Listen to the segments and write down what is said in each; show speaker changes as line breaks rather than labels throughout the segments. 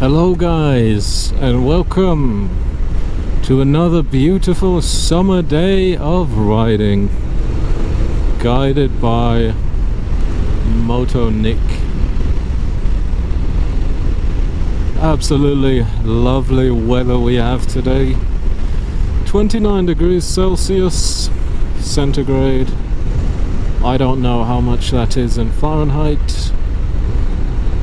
Hello guys, and welcome to another beautiful summer day of riding, guided by Moto Nick. Absolutely lovely weather we have today. 29 degrees Celsius centigrade. I don't know how much that is in Fahrenheit.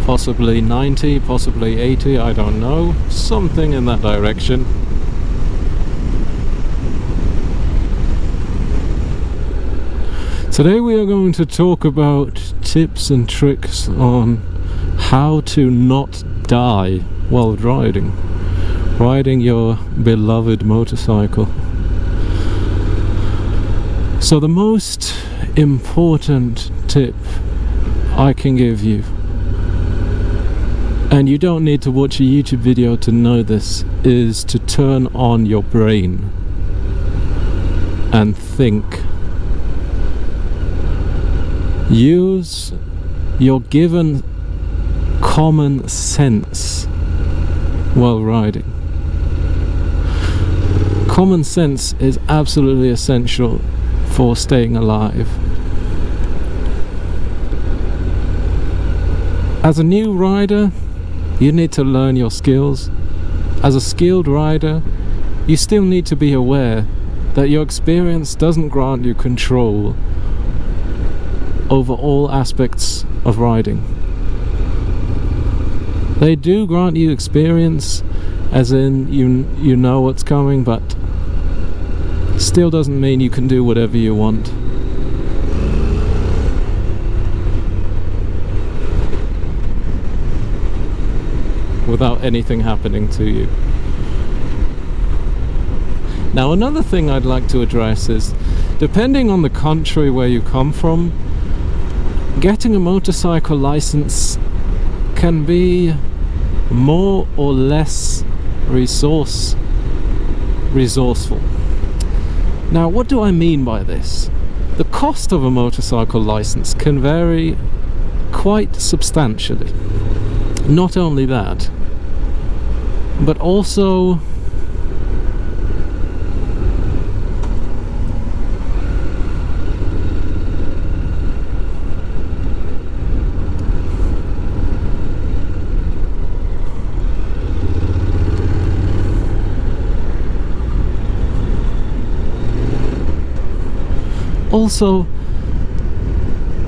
Possibly 90, possibly 80, I don't know. Something in that direction. Today we are going to talk about tips and tricks on how to not die while riding your beloved motorcycle. So the most important tip I can give you, and you don't need to watch a YouTube video to know this, is to turn on your brain and think. Use your given common sense while riding. Common sense is absolutely essential for staying alive. As a new rider, you need to learn your skills. As a skilled rider, you still need to be aware that your experience doesn't grant you control over all aspects of riding. They do grant you experience, as in you know what's coming, but still doesn't mean you can do whatever you want. Without anything happening to you. Now, another thing I'd like to address is, depending on the country where you come from, getting a motorcycle license can be more or less resourceful. Now, what do I mean by this? The cost of a motorcycle license can vary quite substantially. Not only that, but also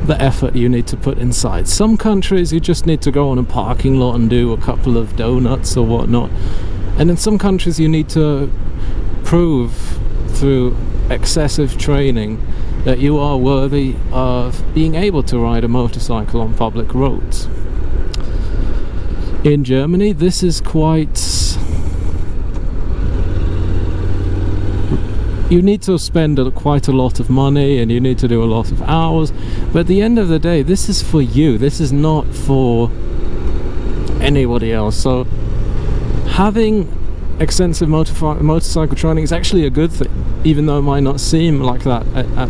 the effort you need to put inside. Some countries you just need to go on a parking lot and do a couple of donuts or whatnot, and in some countries you need to prove through excessive training that you are worthy of being able to ride a motorcycle on public roads. In Germany, this is you need to spend quite a lot of money and you need to do a lot of hours, but at the end of the day, this is for you. This is not for anybody else. So having extensive motorcycle training is actually a good thing, even though it might not seem like that at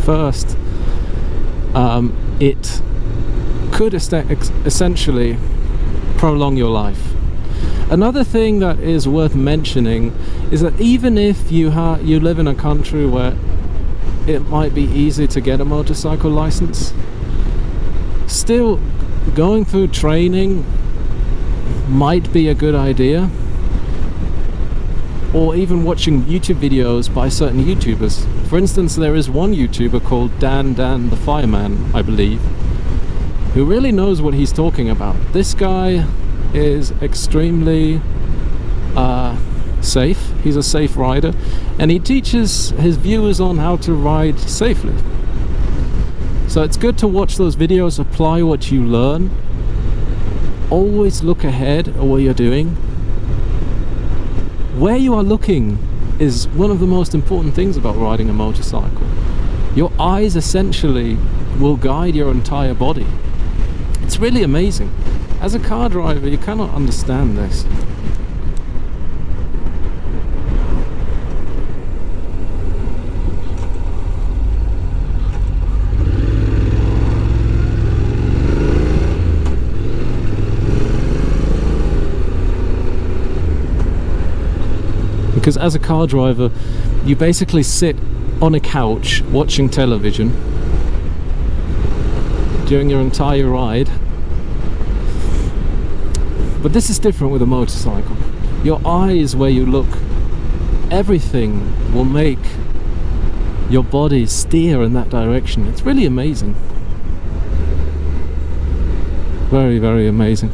first. It could essentially prolong your life. Another thing that is worth mentioning is that even if you live in a country where it might be easy to get a motorcycle license, still going through training might be a good idea, or even watching YouTube videos by certain YouTubers. For instance, there is one YouTuber called Dan the Fireman, I believe, who really knows what he's talking about. This guy is extremely safe. He's a safe rider, and he teaches his viewers on how to ride safely. So it's good to watch those videos, apply what you learn, always look ahead at what you're doing. Where you are looking is one of the most important things about riding a motorcycle. Your eyes essentially will guide your entire body. It's really amazing. As a car driver, you cannot understand this. Because as a car driver, you basically sit on a couch watching television during your entire ride. But this is different with a motorcycle. Your eyes, where you look, everything will make your body steer in that direction. It's really amazing. Very, very amazing.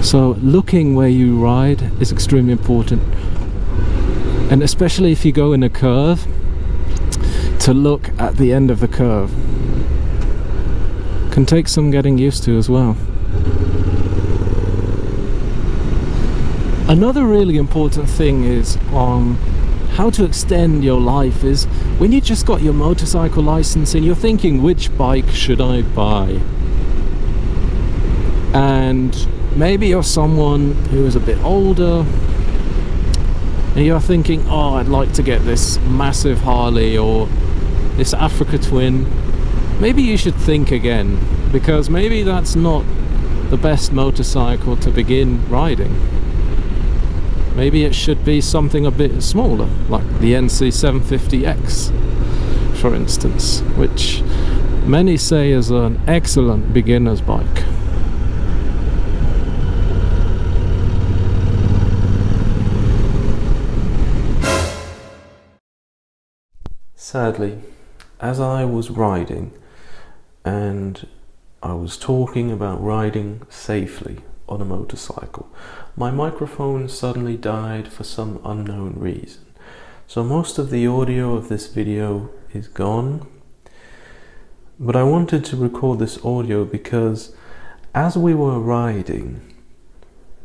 So looking where you ride is extremely important, and especially if you go in a curve, to look at the end of the curve can take some getting used to as well. Another really important thing is on how to extend your life is when you just got your motorcycle license and you're thinking, which bike should I buy? And maybe you're someone who is a bit older and you're thinking, oh, I'd like to get this massive Harley or this Africa Twin. Maybe you should think again, because maybe that's not the best motorcycle to begin riding. Maybe it should be something a bit smaller, like the NC750X, for instance, which many say is an excellent beginner's bike. Sadly, as I was riding and I was talking about riding safely on a motorcycle, my microphone suddenly died for some unknown reason. So most of the audio of this video is gone, but I wanted to record this audio because as we were riding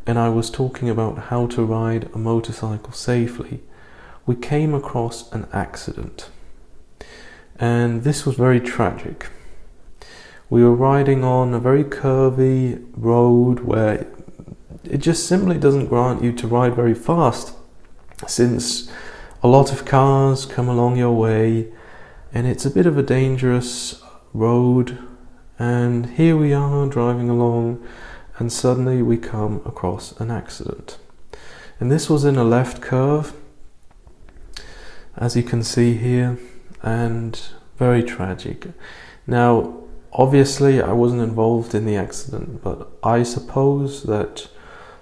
and I was talking about how to ride a motorcycle safely, we came across an accident. And this was very tragic. We were riding on a very curvy road where it just simply doesn't grant you to ride very fast, since a lot of cars come along your way and it's a bit of a dangerous road. And here we are driving along and suddenly we come across an accident. And this was in a left curve, as you can see here, and very tragic. Now, obviously I wasn't involved in the accident, but I suppose that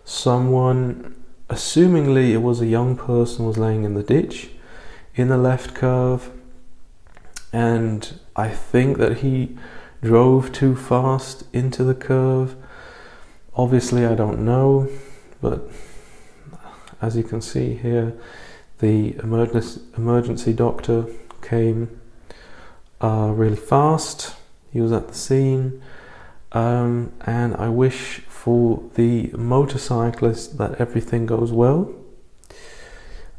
someone, assumingly it was a young person, was laying in the ditch in the left curve, and I think that he drove too fast into the curve. Obviously I don't know, but as you can see here, the emergency doctor came really fast. He was at the scene, and I wish for the motorcyclist that everything goes well,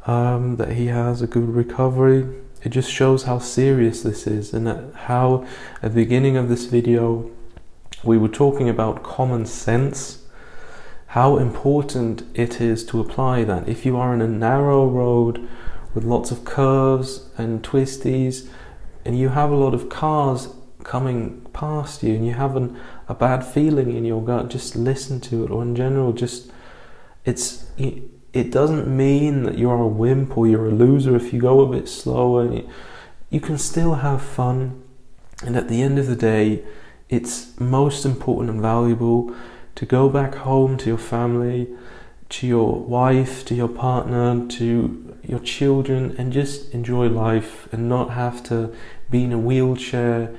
that he has a good recovery. It just shows how serious this is, and how at the beginning of this video we were talking about common sense, how important it is to apply that. If you are in a narrow road with lots of curves and twisties, and you have a lot of cars coming past you, and you have a bad feeling in your gut, just listen to it. Or in general, just it doesn't mean that you're a wimp or you're a loser if you go a bit slower. You can still have fun, and at the end of the day, it's most important and valuable to go back home to your family, to your wife, to your partner, to your children, and just enjoy life and not have to be in a wheelchair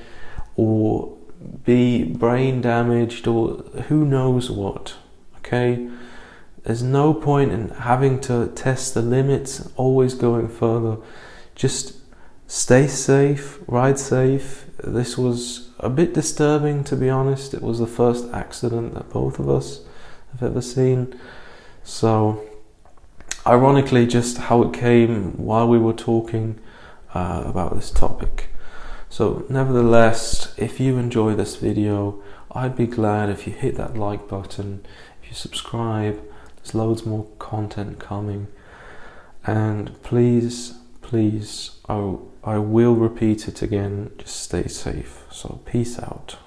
or be brain damaged or who knows what. Okay, there's no point in having to test the limits, always going further. Just stay safe, ride safe. This was a bit disturbing, to be honest. It was the first accident that both of us have ever seen. So ironically, just how it came while we were talking about this topic. So nevertheless, if you enjoy this video, I'd be glad if you hit that like button, if you subscribe. There's loads more content coming, and please,
I will repeat it again. Just stay safe. So peace out.